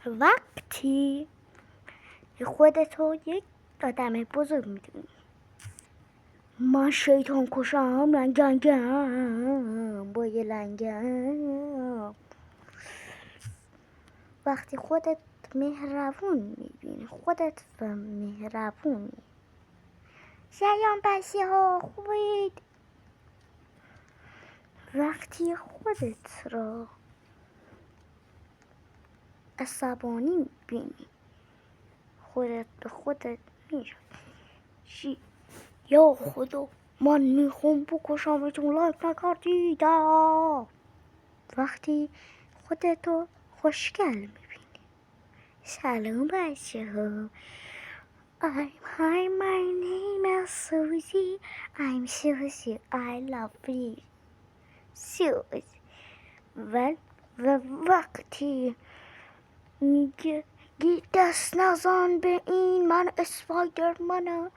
وقتی خودتو یک آدم بزرگ میدونی، من شیطان کشم لنگنگم با یه لنگم. وقتی خودت مهربون میبینی، خودت مهربونی. سلام بچه ها، خوبید؟ وقتی خودت را عصبانی میبینی، خودت به خودت میشی یا خدا من میخوام بکشمتون، لایک نکردید. وقتی خودتو خوشگل میبینی. سلام بچه ها. Hi, my name is Susie. I'm Susie. I love you. Susie. و وقتی میگه دست نزن به این، من اسپایدرمنم،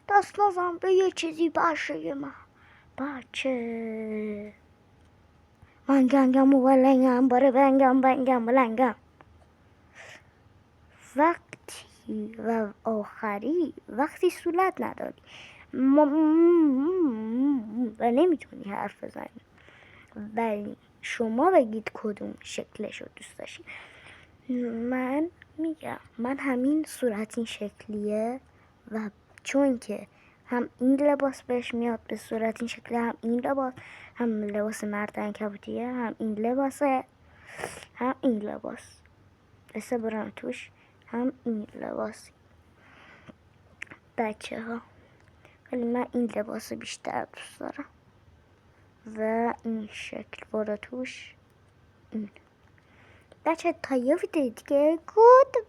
دست نزن به یه چیزی باشه من بچه. من گنگم و لنگم باره بنگم و لنگم. وقتی و آخری وقتی صورت نداری و نمیتونی حرف بزنی، ولی شما بگید کدوم شکلشو دوست داشتی. من میگم من همین صورت این شکلیه، و چون که هم این لباس بهش میاد به صورت این شکلیه، هم این لباس، هم لباس مرد عنکبوتیه، هم این لباسه، هم این لباس بسه برم توش، هم این لباس بچه ها. ولی من این لباس بیشتر دوست دارم و این شکل برا توش این. بچه تا یه ویدیو دیگه گود